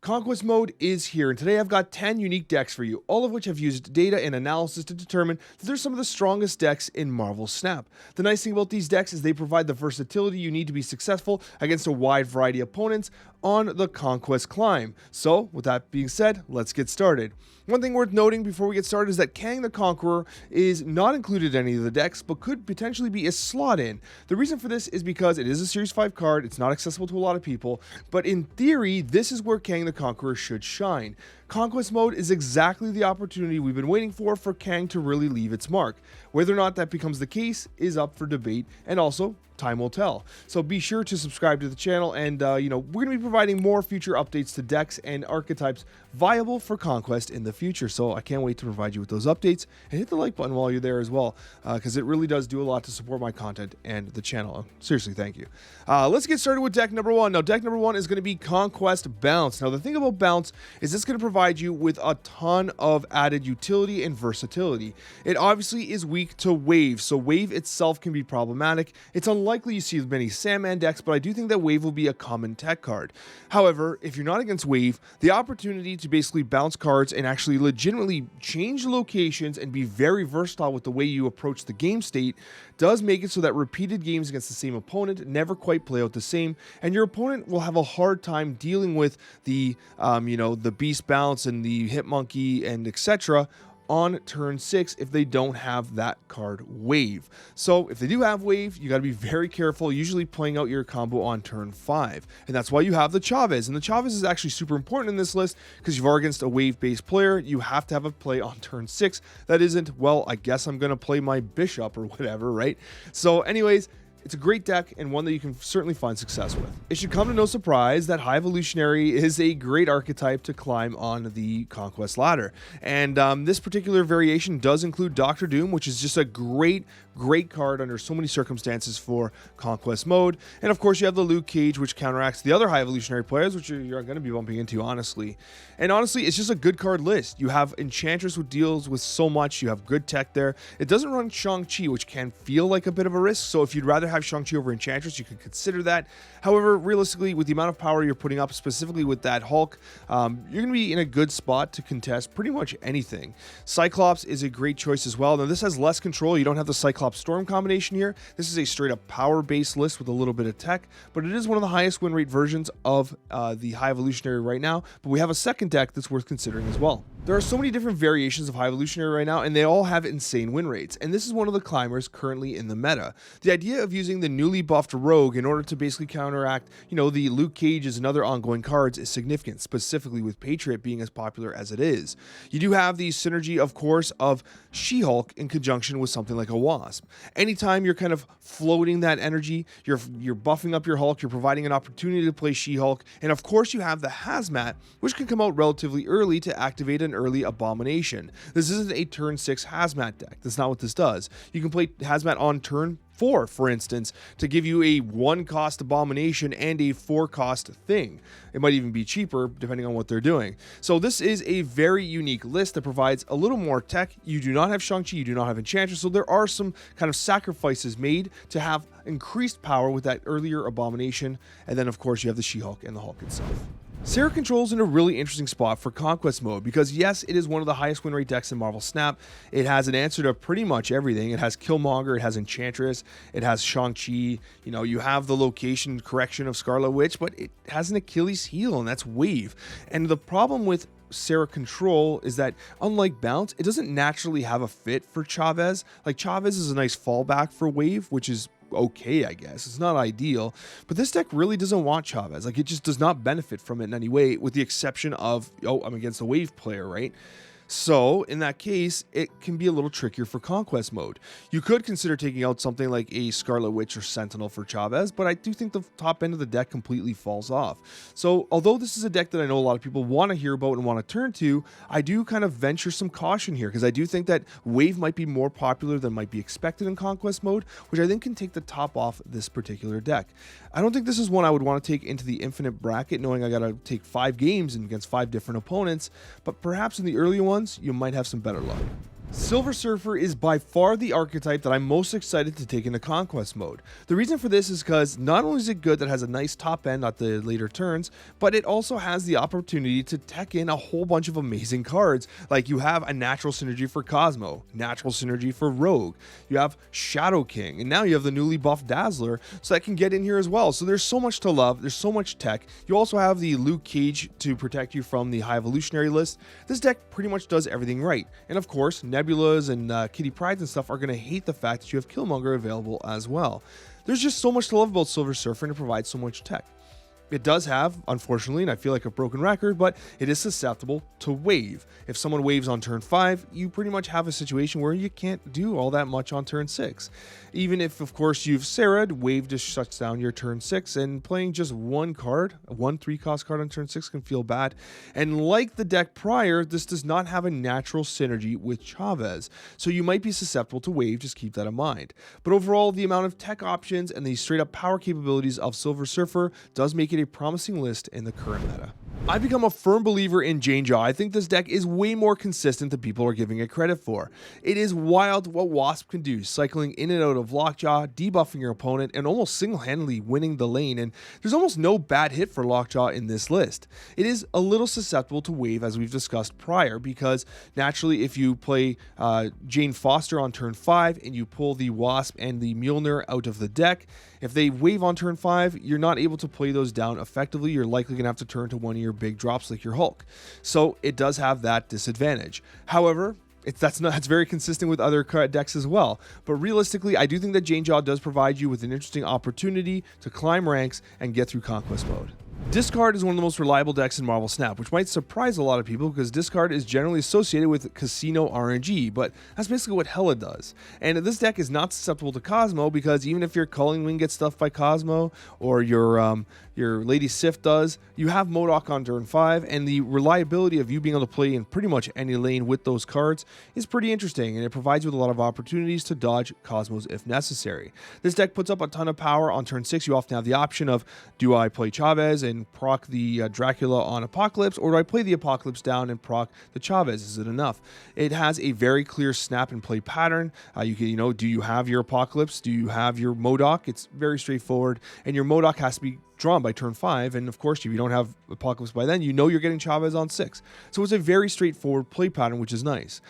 Conquest mode is here, and today I've got 10 unique decks for you, all of which have used data and analysis to determine that they're some of the strongest decks in Marvel Snap. The nice thing about these decks is they provide the versatility you need to be successful against a wide variety of opponents on the Conquest climb. So, with that being said, let's get started. One thing worth noting before we get started is that Kang the Conqueror is not included in any of the decks, but could potentially be a slot in. The reason for this is because it is a Series 5 card, it's not accessible to a lot of people, but in theory, this is where Kang the Conqueror should shine. Conquest mode is exactly the opportunity we've been waiting for Kang to really leave its mark. Whether or not that becomes the case is up for debate, and also time will tell. So be sure to subscribe to the channel, and we're going to be providing more future updates to decks and archetypes viable for Conquest in the future. So I can't wait to provide you with those updates, and hit the like button while you're there as well, because it really does do a lot to support my content and the channel. Seriously, thank you. Let's get started with deck number one. Now, deck number one is going to be Conquest Bounce. Now, the thing about Bounce is it's going to provide you with a ton of added utility and versatility. It obviously is weak to Wave, so Wave itself can be problematic. It's unlikely you see many Sandman decks, but I do think that Wave will be a common tech card. However, if you're not against Wave, the opportunity to basically bounce cards and actually legitimately change locations and be very versatile with the way you approach the game state does make it so that repeated games against the same opponent never quite play out the same, and your opponent will have a hard time dealing with the the Beast Bounce and the Hitmonkey and etc. on turn 6 if they don't have that card Wave. So if they do have Wave, you got to be very careful, usually playing out your combo on turn 5. And that's why you have the Chavez. And the Chavez is actually super important in this list, because if you are against a Wave-based player, you have to have a play on turn 6. That isn't, well, I guess I'm going to play my Bishop or whatever, right? So anyways, it's a great deck and one that you can certainly find success with. It should come to no surprise that High Evolutionary is a great archetype to climb on the Conquest ladder. And this particular variation does include Doctor Doom, which is just a great card under so many circumstances for Conquest mode. And of course, you have the Luke Cage, which counteracts the other High Evolutionary players, which you're going to be bumping into, honestly. And honestly, it's just a good card list. You have Enchantress, who deals with so much. You have good tech there. It doesn't run Shang-Chi, which can feel like a bit of a risk. So if you'd rather have Shang-Chi over Enchantress, you could consider that. However, realistically, with the amount of power you're putting up, specifically with that Hulk, you're going to be in a good spot to contest pretty much anything. Cyclops is a great choice as well. Now, this has less control. You don't have the Cyclops Storm combination here. This is a straight up power-based list with a little bit of tech, but it is one of the highest win rate versions of the High Evolutionary right now. But we have a second deck that's worth considering as well. There are so many different variations of High Evolutionary right now, and they all have insane win rates, and this is one of the climbers currently in the meta. The idea of using the newly buffed Rogue in order to basically counteract, the Luke Cages and other ongoing cards is significant, specifically with Patriot being as popular as it is. You do have the synergy, of course, of She-Hulk in conjunction with something like a Wasp. Anytime you're kind of floating that energy, you're buffing up your Hulk, you're providing an opportunity to play She-Hulk, and of course you have the Hazmat, which can come out relatively early to activate an early Abomination. This isn't a turn 6 Hazmat deck. That's not what this does. You can play Hazmat on turn 4, for instance, to give you a 1-cost Abomination and a 4-cost thing. It might even be cheaper depending on what they're doing. So this is a very unique list that provides a little more tech. You do not have Shang-Chi, you do not have Enchantress, so there are some kind of sacrifices made to have increased power with that earlier Abomination. And then of course you have the She-Hulk and the Hulk itself. Sera controls in a really interesting spot for Conquest mode, because yes, it is one of the highest win rate decks in Marvel Snap. It has an answer to pretty much everything. It has Killmonger, it has Enchantress, it has Shang-Chi, you have the location correction of Scarlet Witch, but it has an Achilles heel, and that's Wave. And the problem with Sera control is that, unlike Bounce, it doesn't naturally have a fit for Chavez. Like, Chavez is a nice fallback for Wave, which is okay, I guess. It's not ideal, but this deck really doesn't want Chavez. Like, it just does not benefit from it in any way, with the exception of, I'm against a Wave player, right? So in that case, it can be a little trickier for Conquest mode. You could consider taking out something like a Scarlet Witch or Sentinel for Chavez, but I do think the top end of the deck completely falls off. So although this is a deck that I know a lot of people want to hear about and want to turn to, I do kind of venture some caution here, because I do think that Wave might be more popular than might be expected in Conquest mode, which I think can take the top off this particular deck. I don't think this is one I would want to take into the infinite bracket, knowing I got to take 5 games against 5 different opponents, but perhaps in the earlier ones, you might have some better luck. Silver Surfer is by far the archetype that I'm most excited to take into Conquest mode. The reason for this is because not only is it good that it has a nice top end at the later turns, but it also has the opportunity to tech in a whole bunch of amazing cards. Like you have a natural synergy for Cosmo, natural synergy for Rogue, you have Shadow King, and now you have the newly buffed Dazzler, so that can get in here as well. So there's so much to love, there's so much tech. You also have the Luke Cage to protect you from the High Evolutionary list. This deck pretty much does everything right. And of course, Nebulas and Kitty Prydes and stuff are going to hate the fact that you have Killmonger available as well. There's just so much to love about Silver Surfer, and it provides so much tech. It does have, unfortunately, and I feel like a broken record, but it is susceptible to wave. If someone waves on turn 5, you pretty much have a situation where you can't do all that much on turn 6. Even if, of course, you've Sera, wave just shuts down your turn 6, and playing just one card, one 3-cost card on turn 6 can feel bad. And like the deck prior, this does not have a natural synergy with Chavez, so you might be susceptible to wave, just keep that in mind. But overall, the amount of tech options and the straight up power capabilities of Silver Surfer does make it a promising list in the current meta. I've become a firm believer in Janejaw. I think this deck is way more consistent than people are giving it credit for. It is wild what Wasp can do, cycling in and out of Lockjaw, debuffing your opponent, and almost single-handedly winning the lane, and there's almost no bad hit for Lockjaw in this list. It is a little susceptible to wave, as we've discussed prior, because naturally if you play Jane Foster on turn 5 and you pull the Wasp and the Mjolnir out of the deck, if they wave on turn 5, you're not able to play those down effectively. You're likely going to have to turn to one of your big drops like your Hulk. So it does have that disadvantage. However, that's very consistent with other decks as well. But realistically, I do think that Janejaw does provide you with an interesting opportunity to climb ranks and get through Conquest mode. Discard is one of the most reliable decks in Marvel Snap, which might surprise a lot of people because Discard is generally associated with Casino RNG, but that's basically what Hela does. And this deck is not susceptible to Cosmo because even if your Culling Wing gets stuffed by Cosmo or your Lady Sif does, you have MODOK on turn 5, and the reliability of you being able to play in pretty much any lane with those cards is pretty interesting, and it provides you with a lot of opportunities to dodge Cosmos if necessary. This deck puts up a ton of power on turn 6. You often have the option of, do I play Chavez and proc the Dracula on Apocalypse, or do I play the Apocalypse down and proc the Chavez? Is it enough? It has a very clear snap and play pattern. You can, do you have your Apocalypse? Do you have your MODOK? It's very straightforward, and your MODOK has to be drawn by turn 5, and of course if you don't have Apocalypse by then, you're getting Chavez on 6. So it's a very straightforward play pattern, which is nice.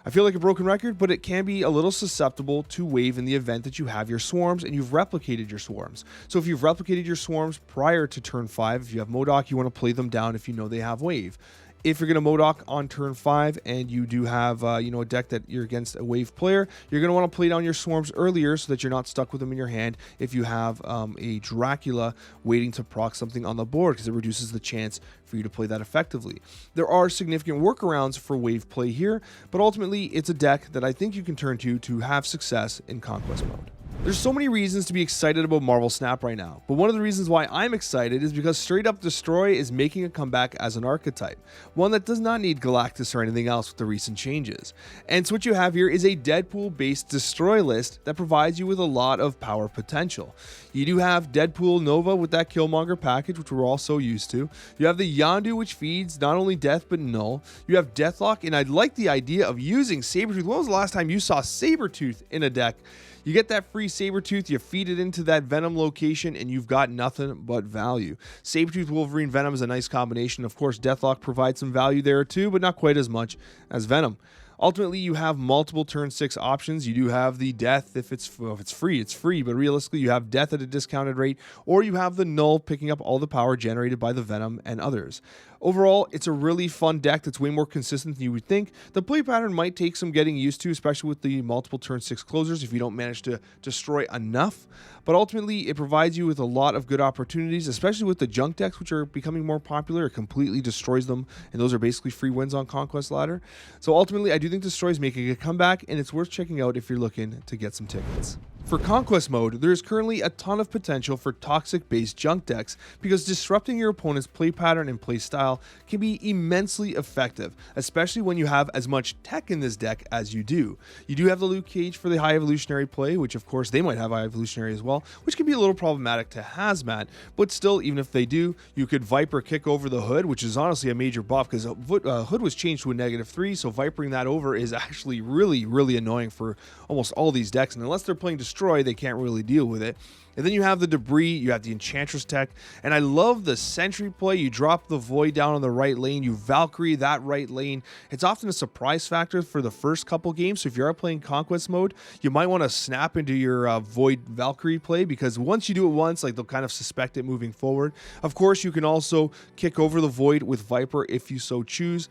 I feel like a broken record, but it can be a little susceptible to wave in the event that you have your swarms and you've replicated your swarms. So if you've replicated your swarms prior to turn 5, if you have MODOK, you want to play them down if you know they have wave. If you're going to MODOK on turn 5 and you do have a deck that you're against a wave player, you're going to want to play down your swarms earlier so that you're not stuck with them in your hand if you have a Dracula waiting to proc something on the board, because it reduces the chance for you to play that effectively. There are significant workarounds for wave play here, but ultimately it's a deck that I think you can turn to have success in Conquest mode. There's so many reasons to be excited about Marvel Snap right now, but one of the reasons why I'm excited is because Straight Up Destroy is making a comeback as an archetype, one that does not need Galactus or anything else with the recent changes. And so what you have here is a Deadpool-based Destroy list that provides you with a lot of power potential. You do have Deadpool Nova with that Killmonger package, which we're all so used to. You have the Yondu, which feeds not only death but null. You have Deathlock, and I like the idea of using Sabretooth. When was the last time you saw Sabretooth in a deck? You get that free Sabretooth, you feed it into that Venom location, and you've got nothing but value. Sabretooth, Wolverine, Venom is a nice combination. Of course, Deathlock provides some value there too, but not quite as much as Venom. Ultimately, you have multiple turn 6 options. You do have the death if it's free, it's free, but realistically, you have death at a discounted rate, or you have the null picking up all the power generated by the Venom and others. Overall, it's a really fun deck that's way more consistent than you would think. The play pattern might take some getting used to, especially with the multiple turn 6 closers if you don't manage to destroy enough. But ultimately, it provides you with a lot of good opportunities, especially with the junk decks, which are becoming more popular. It completely destroys them, and those are basically free wins on Conquest Ladder. So ultimately, I do think Destroy is making a comeback, and it's worth checking out if you're looking to get some tickets. For Conquest Mode, there is currently a ton of potential for toxic-based junk decks because disrupting your opponent's play pattern and play style can be immensely effective, especially when you have as much tech in this deck as you do. You do have the Luke Cage for the High Evolutionary play, which of course they might have High Evolutionary as well, which can be a little problematic to Hazmat, but still, even if they do, you could Viper kick over the Hood, which is honestly a major buff because Hood was changed to a -3, so Vipering that over is actually really annoying for almost all these decks, and unless they're playing Destroy, they can't really deal with it. And then you have the Debris, you have the Enchantress tech, and I love the Sentry play. You drop the Void down on the right lane, you Valkyrie that right lane. It's often a surprise factor for the first couple games, so if you are playing Conquest Mode, you might want to snap into your Void Valkyrie play, because once you do it once, like, they'll kind of suspect it moving forward. Of course, you can also kick over the Void with Viper if you so choose.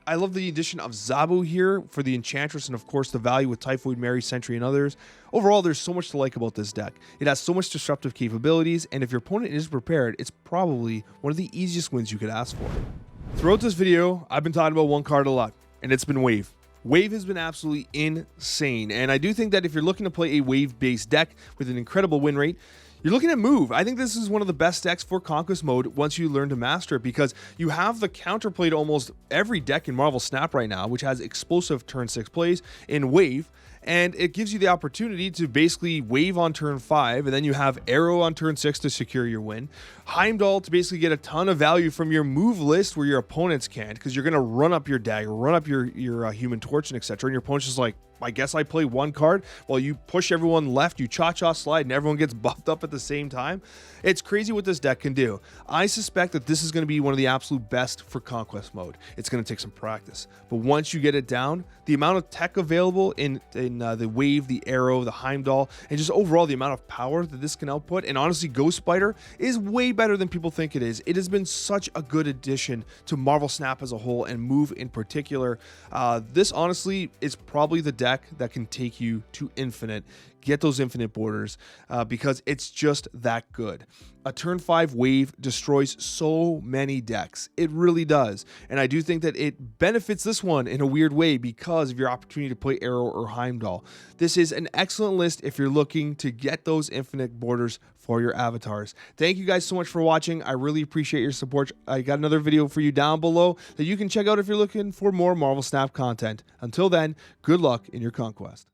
I love the addition of Zabu here for the Enchantress, and of course the value with Typhoid Mary, Sentry, and others. Overall, there's so much to like about this deck. It has so much disruptive capabilities, and if your opponent is prepared, it's probably one of the easiest wins you could ask for. Throughout this video, I've been talking about one card a lot, and it's been Wave. Wave has been absolutely insane, and I do think that if you're looking to play a Wave-based deck with an incredible win rate, you're looking at Move. I think this is one of the best decks for Conquest Mode once you learn to master it, because you have the counterplay to almost every deck in Marvel Snap right now, which has explosive turn 6 plays in Wave, and it gives you the opportunity to basically Wave on turn 5, and then you have Arrow on turn 6 to secure your win. Heimdall to basically get a ton of value from your move list where your opponents can't, because you're going to run up your dagger, run up your Human Torch, and etc. And your opponent's just like, I guess I play one card while you push everyone left, you cha-cha slide, and everyone gets buffed up at the same time. It's crazy what this deck can do. I suspect that this is going to be one of the absolute best for Conquest Mode. It's going to take some practice, but once you get it down, the amount of tech available in the Wave, the Arrow, the Heimdall, and just overall the amount of power that this can output, and honestly, Ghost Spider is way better than people think it is. It has been such a good addition to Marvel Snap as a whole, and Move in particular. This honestly is probably the deck that can take you to infinite. Get those infinite borders because it's just that good. A turn 5 Wave destroys so many decks. It really does. And I do think that it benefits this one in a weird way because of your opportunity to play Arrow or Heimdall. This is an excellent list if you're looking to get those infinite borders for your avatars. Thank you guys so much for watching. I really appreciate your support. I got another video for you down below that you can check out if you're looking for more Marvel Snap content. Until then, good luck in your conquest.